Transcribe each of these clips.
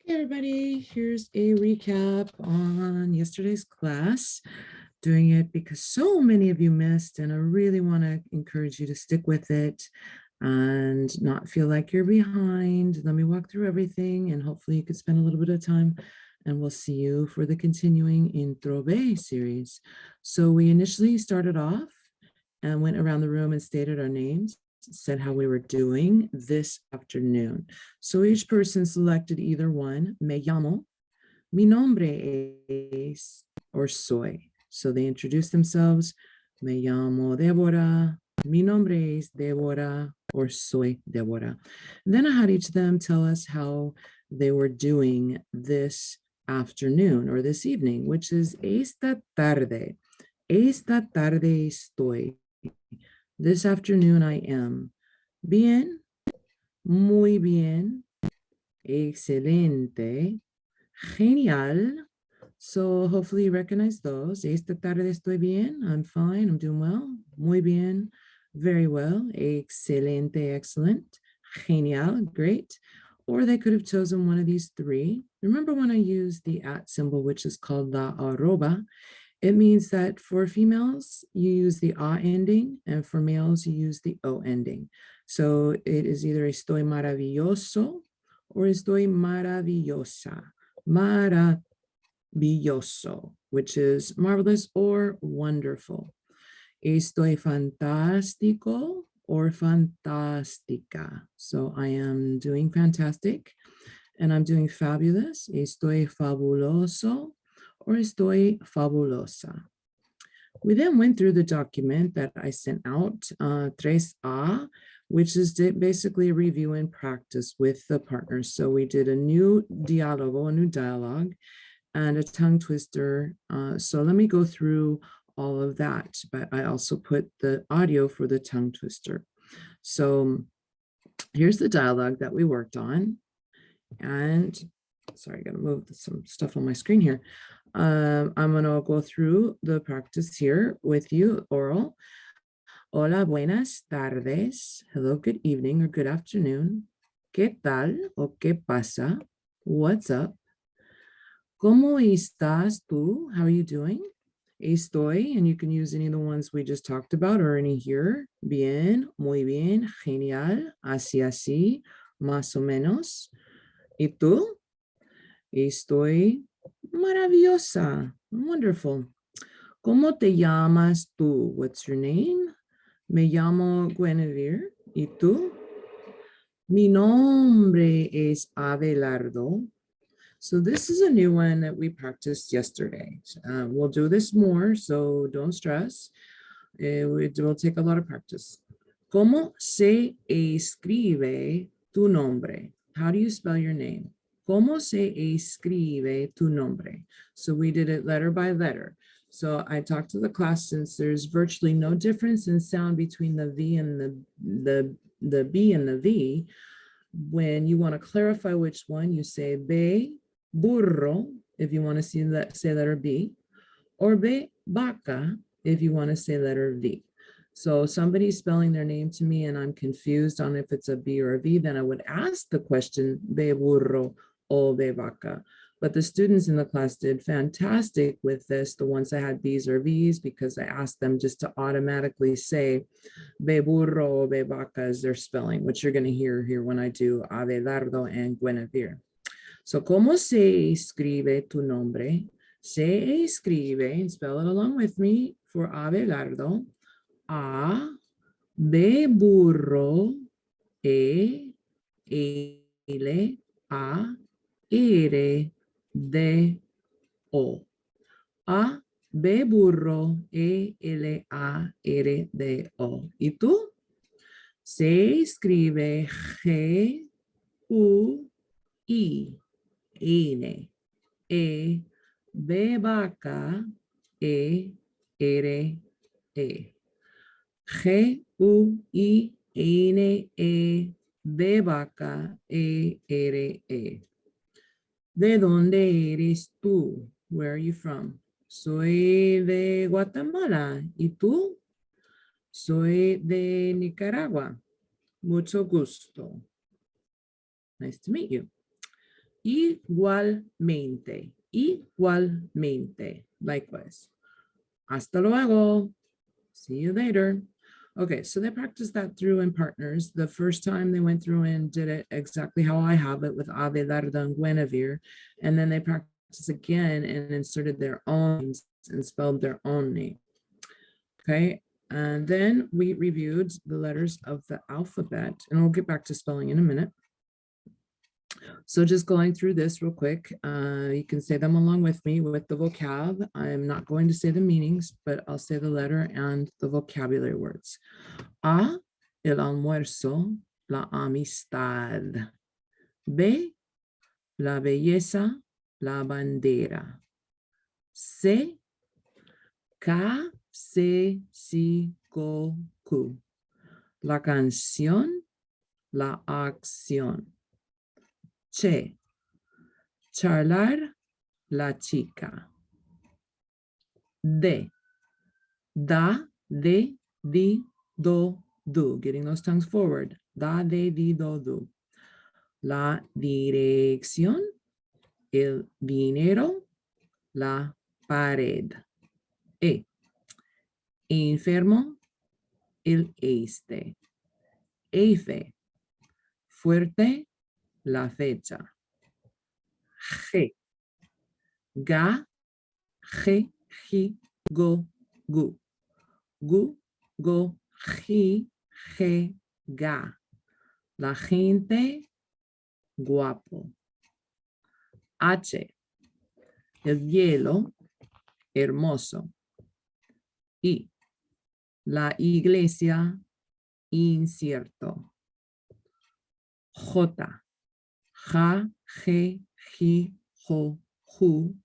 Hey everybody, here's a recap on yesterday's class. Doing it because so many of you missed, and I really want to encourage you to stick with it and not feel like you're behind. Let me walk through everything, and hopefully you could spend a little bit of time, and we'll see you for the continuing Intro B series. So we initially started off and went around the room and stated our names, said how we were doing this afternoon. So each person selected either one, me llamo, mi nombre es, or soy. So they introduced themselves, me llamo Deborah, mi nombre es Deborah, or soy Deborah. And then I had each of them tell us how they were doing this afternoon or this evening, which is esta tarde. Esta tarde estoy. This afternoon I am. Bien, muy bien, excelente, genial. So hopefully you recognize those. Esta tarde estoy bien. I'm fine. I'm doing well. Muy bien. Very well. Excelente. Excellent. Genial. Great. Or they could have chosen one of these three. Remember when I used the at symbol, which is called la arroba? It means that for females, you use the a ending, and for males, you use the o ending. So it is either estoy maravilloso or estoy maravillosa. Maravilloso, which is marvelous or wonderful. Estoy fantástico or fantástica. So I am doing fantastic and I'm doing fabulous. Estoy fabuloso or estoy fabulosa. We then went through the document that I sent out, 3A, which is basically a review and practice with the partners. So we did a new dialogo, a new dialogue, and a tongue twister. So let me go through all of that, but I also put the audio for the tongue twister. So here's the dialogue that we worked on. And sorry, I gotta move some stuff on my screen here. I'm gonna go through the practice here with you, oral. Hola, buenas tardes. Hello, good evening or good afternoon. ¿Qué tal o qué pasa? What's up? ¿Cómo estás tú? How are you doing? Estoy, and you can use any of the ones we just talked about or any here. Bien, muy bien, genial, así, así, más o menos. ¿Y tú? Estoy maravillosa. Wonderful. ¿Cómo te llamas tú? What's your name? Me llamo Guinevere. ¿Y tú? Mi nombre es Abelardo. So this is a new one that we practiced yesterday. We'll do this more, so don't stress. It will take a lot of practice. ¿Cómo se escribe tu nombre? How do you spell your name? ¿Cómo se escribe tu nombre? So we did it letter by letter. So I talked to the class, since there's virtually no difference in sound between the V and the B and the V. When you want to clarify which one, you say be burro if you want to say letter B, or be vaca if you want to say letter V. So somebody's spelling their name to me and I'm confused on if it's a B or a V, then I would ask the question, be burro o be vaca. But the students in the class did fantastic with this, the ones that had B's or V's, because I asked them just to automatically say be burro o be vaca as their spelling, which you're going to hear here when I do Abelardo and Guinevere. So, ¿cómo se escribe tu nombre? Se escribe, and spell it along with me for Abelardo, A, B burro, E, L, A, R, D, O. A, B burro, E, L, A, R, D, O. ¿Y tú? Se escribe G, U, I, N, E, B vaca, E, R, E. G, U, I, N, E, B vaca, E, R, E. ¿De dónde eres tú? Where are you from? Soy de Guatemala. ¿Y tú? Soy de Nicaragua. Mucho gusto. Nice to meet you. igualmente, igualmente, likewise. Hasta luego. See you later. Okay, so they practiced that through in partners. The first time they went through and did it exactly how I have it with Abelarda and Guinevere. And then they practiced again and inserted their own names and spelled their own name. Okay, and then we reviewed the letters of the alphabet, and we'll get back to spelling in a minute. So just going through this real quick, you can say them along with me with the vocab. I'm not going to say the meanings, but I'll say the letter and the vocabulary words. A, el almuerzo, la amistad. B, la belleza, la bandera. C, K, C, si, go, ku. La canción, la acción. Che, charlar, la chica. De, da, de, di, do, do. Getting those tongues forward. Da, de, di, do, do. La dirección, el dinero, la pared. E, enfermo, el este. F, fuerte, la fecha. G, ga, ge, ji, go, gu. Gu, go, ji, ge, ga. La gente, guapo. H, el hielo, hermoso. I, la iglesia, incierto. J, ja, je, ji, jo, ju,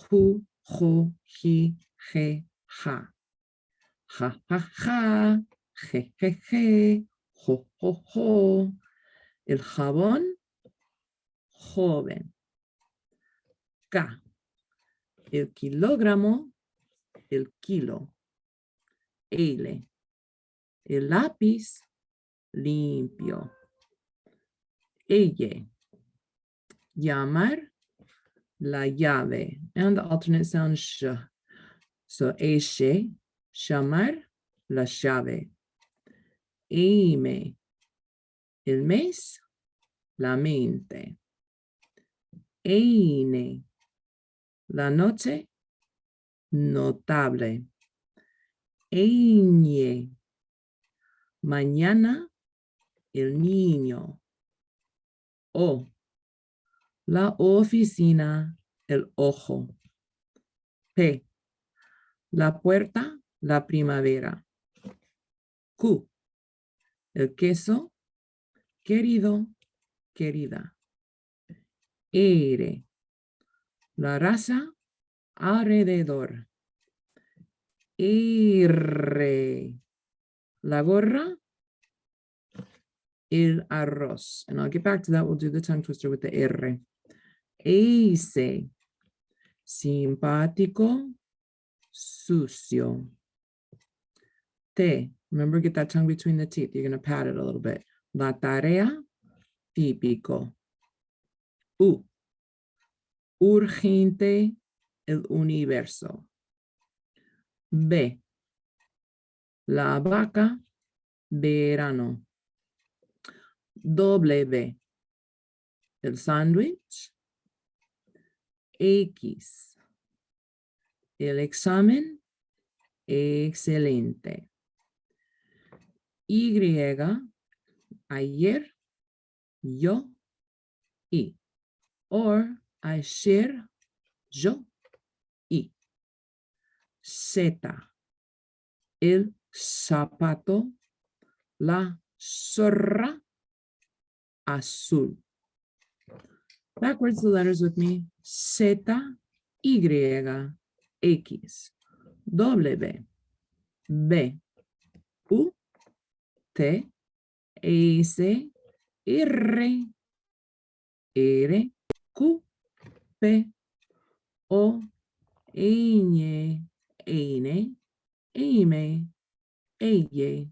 jo, ji, je, ja. Ja, ja, ja, je, jo. El jabón, joven. K, el kilogramo, el kilo. L, el lápiz, limpio. Ella, llamar, la llave. And the alternate sound sh. So, ella, llamar, la llave. Ime, el mes, la mente. Eine, la noche, notable. Eñe, mañana, el niño. O, la oficina, el ojo. P, la puerta, la primavera. Q, el queso, querido, querida. R, la raza, alrededor. R, la gorra, el arroz. And I'll get back to that. We'll do the tongue twister with the R. Ace, simpático, sucio. T, remember, get that tongue between the teeth. You're going to pat it a little bit. La tarea, típico. U, urgente, el universo. B, la vaca, verano. W, el sándwich. X, el examen, excelente. Y, ayer, yo, y. Or, ayer, yo, y. Z, el zapato, la zorra, azul. Backwards the letters with me. Z, Y, X, W, B, U, T, S, R, R, Q, P, O, N, N, M, L,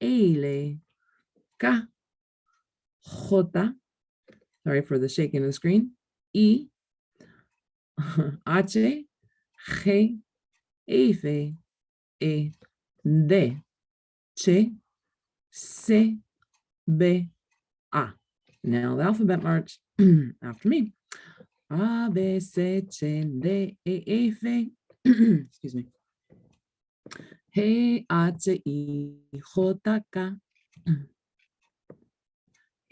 L, K, J, sorry for the shaking of the screen, I, H, G, F, E, D, C, C, B, A. Now the alphabet march after me. A, B, C, D, E, F, excuse me. G, H, I, J, K,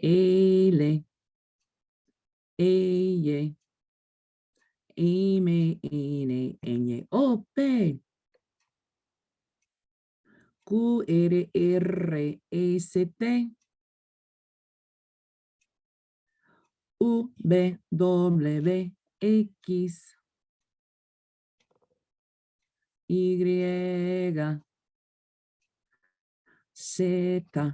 L, E, M, N, N, O, P, Q, R, R, S, T, U, V, W, X, Y, Z.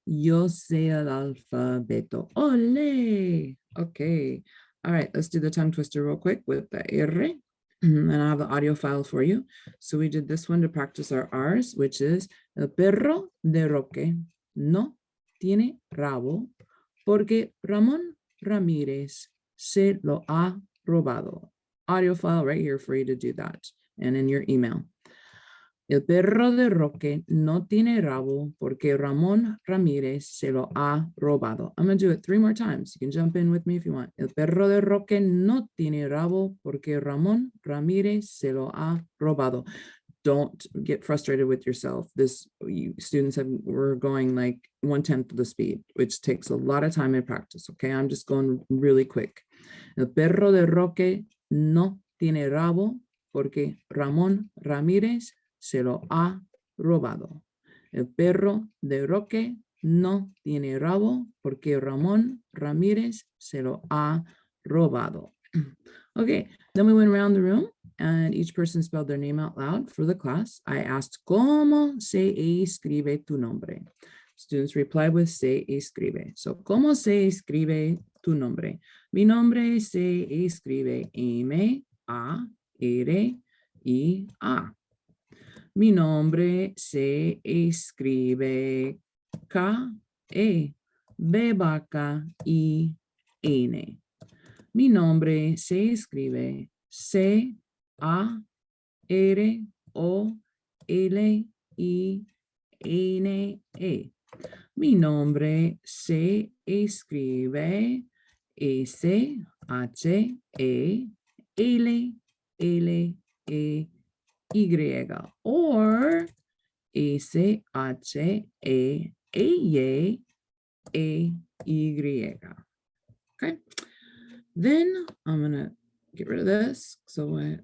Yo sé el alfabeto. Ole. Okay. All right, let's do the tongue twister real quick with the R. And I have the audio file for you. So we did this one to practice our R's, which is el perro de Roque no tiene rabo porque Ramón Ramírez se lo ha robado. Audio file right here for you to do that and in your email. El perro de Roque no tiene rabo porque Ramón Ramírez se lo ha robado. I'm going to do it 3 more times. You can jump in with me if you want. El perro de Roque no tiene rabo porque Ramón Ramírez se lo ha robado. Don't get frustrated with yourself. Students were going like 1/10 of the speed, which takes a lot of time and practice. Okay, I'm just going really quick. El perro de Roque no tiene rabo porque Ramón Ramírez se lo ha robado. El perro de Roque no tiene rabo porque Ramón Ramírez se lo ha robado. Okay, then we went around the room and each person spelled their name out loud for the class. I asked, ¿cómo se escribe tu nombre? Students replied with se escribe. So, ¿cómo se escribe tu nombre? Mi nombre se escribe M-A-R-I-A. Mi nombre se escribe K-E, B vaca, I-N. Mi nombre se escribe C-A-R-O-L-I-N-E. Mi nombre se escribe S-H-E-L-L-E. Y or S-H-E-A-Y. Okay. Then I'm going to get rid of this. So I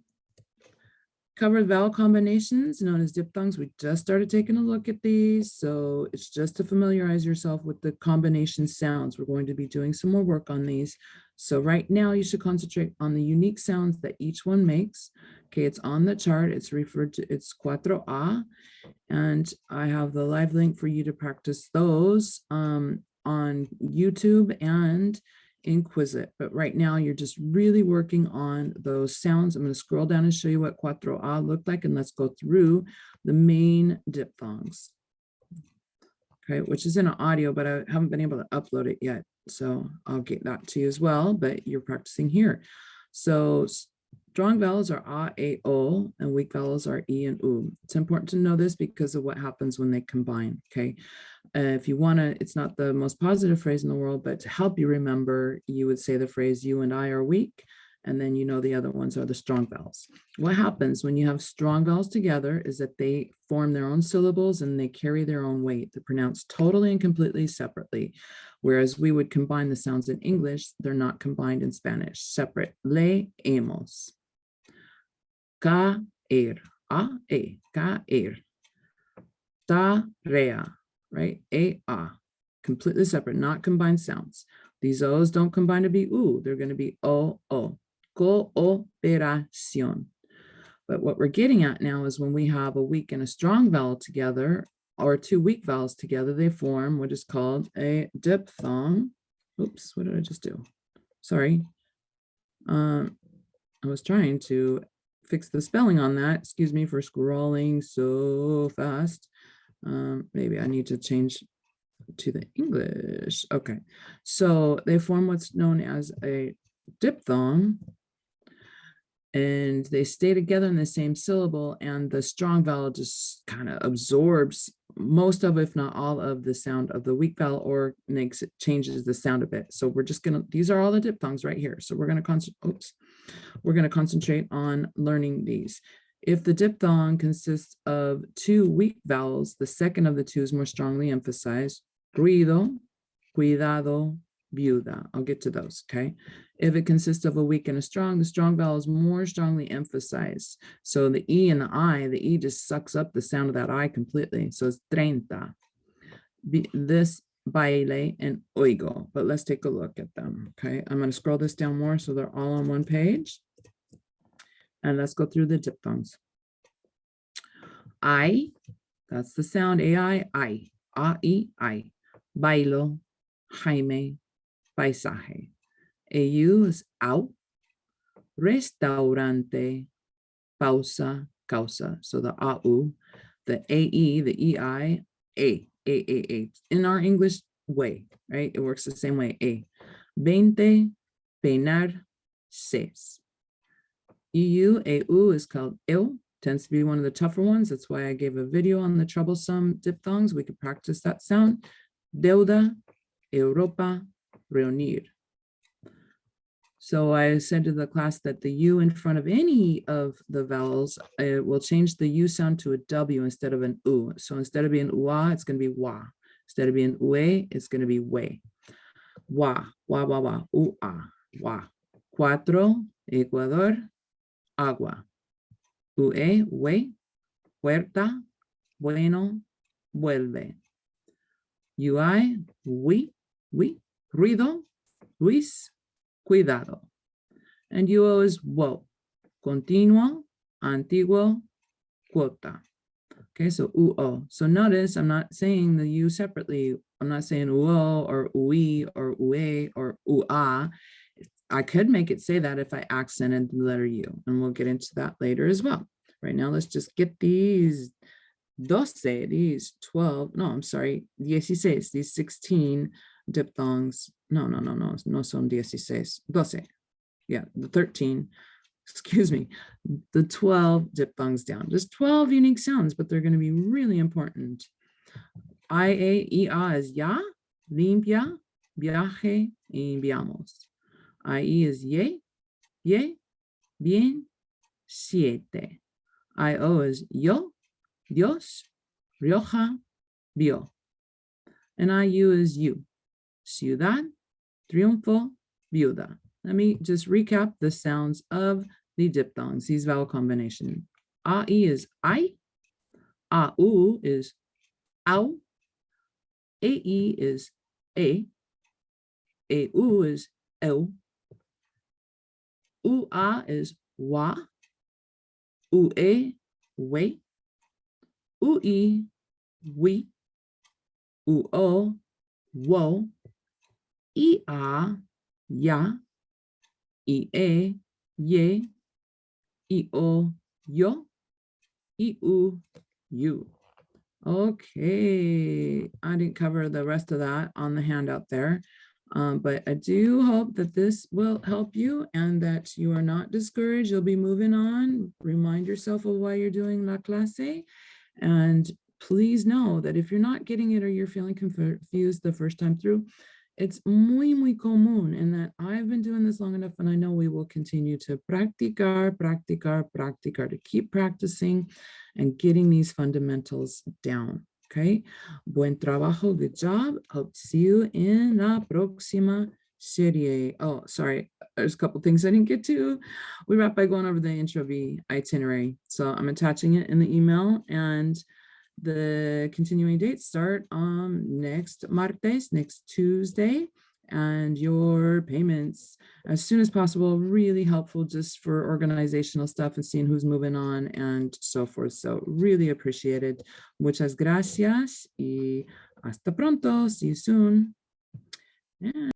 covered vowel combinations known as diphthongs. We just started taking a look at these. So it's just to familiarize yourself with the combination sounds. We're going to be doing some more work on these. So right now you should concentrate on the unique sounds that each one makes. Okay, it's on the chart. It's referred to, it's 4A. And I have the live link for you to practice those on YouTube and in Quizlet. But right now you're just really working on those sounds. I'm going to scroll down and show you what 4A looked like, and let's go through the main diphthongs. Okay, which is in an audio, but I haven't been able to upload it yet. So I'll get that to you as well, but you're practicing here. So strong vowels are A, A, O, and weak vowels are E and U. It's important to know this because of what happens when they combine, okay? If you want to, it's not the most positive phrase in the world, but to help you remember, you would say the phrase you and I are weak, and then you know the other ones are the strong vowels. What happens when you have strong vowels together is that they form their own syllables and they carry their own weight. They're pronounced totally and completely separately. Whereas we would combine the sounds in English, they're not combined in Spanish. Separate. Leemos. Caer. A-E. Caer. Tarea. Right? A-A. Completely separate, not combined sounds. These O's don't combine to be U. They're going to be O-O. Cooperación. But what we're getting at now is when we have a weak and a strong vowel together, or two weak vowels together, they form what is called a diphthong. Oops, what did I just do? Sorry. I was trying to fix the spelling on that. Excuse me for scrolling so fast. Maybe I need to change to the English. Okay, so they form what's known as a diphthong, and they stay together in the same syllable, and the strong vowel just kind of absorbs most of, if not all of, the sound of the weak vowel, or makes it, changes the sound a bit. So we're just gonna, these are all the diphthongs right here. So we're gonna concentrate on learning these. If the diphthong consists of two weak vowels, the second of the two is more strongly emphasized. Ruido, cuidado, viuda. I'll get to those, okay? If it consists of a weak and a strong, the strong vowel is more strongly emphasized. So the E and the E just sucks up the sound of that I completely. So it's 30. This, baile, and oigo. But let's take a look at them, okay? I'm going to scroll this down more so they're all on one page. And let's go through the diphthongs. I, that's the sound, I. A-I. Bailo, Jaime, paisaje. AU is out. Restaurante, pausa, causa. So the AU, the AE, the EI, A. In our English way, right? It works the same way, A. 20, peinar, seis. EU, AU is called eu, tends to be one of the tougher ones. That's why I gave a video on the troublesome diphthongs. We could practice that sound. Deuda, Europa, reunir. So I said to the class that the U in front of any of the vowels will change the U sound to a W instead of an U. So instead of being ua, it's going to be wa. Instead of being ue, it's going to be we. Wa, ua, wa. Cuatro, Ecuador, agua. Ue, we. Puerta, bueno, vuelve. UI, we. Ruido, Luis, cuidado. And UO is wo, continuo, antiguo, cuota. Okay, so UO. So notice I'm not saying the U separately. I'm not saying UO or UI or UE or UA. I could make it say that if I accented the letter U, and we'll get into that later as well. Right now, let's just get these 12, these 12, no, I'm sorry, 16, these 16 diphthongs. No son 16, 12. Yeah, the 13, excuse me, the 12 diphthongs down. Just 12 unique sounds, but they're going to be really important. IA, EA is ya, limpia, viaje, y enviamos. IE is ye, bien, siete. IO is yo, Dios, Rioja, vio. And IU is you, ciudad, triunfo, viuda. Let me just recap the sounds of the diphthongs, these vowel combinations. AE is I, AU is au, AE is a, AU is eu, UA is wa, UE, we, UI, we, UO, wo, IA, ya, IE, ye, IO, yo, IU, you. Okay, I didn't cover the rest of that on the handout there, but I do hope that this will help you and that you are not discouraged. You'll be moving on. Remind yourself of why you're doing La Clase. And please know that if you're not getting it or you're feeling confused the first time through, it's muy común, and that I've been doing this long enough, and I know we will continue to practicar, to keep practicing and getting these fundamentals down, okay? Buen trabajo, good job. Hope to see you in la próxima serie. Oh, sorry, there's a couple things I didn't get to. We wrap by going over the intro V itinerary. So I'm attaching it in the email, and the continuing dates start next martes, next Tuesday, and your payments as soon as possible. Really helpful just for organizational stuff and seeing who's moving on and so forth. So really appreciated. Muchas gracias y hasta pronto. See you soon. Yeah.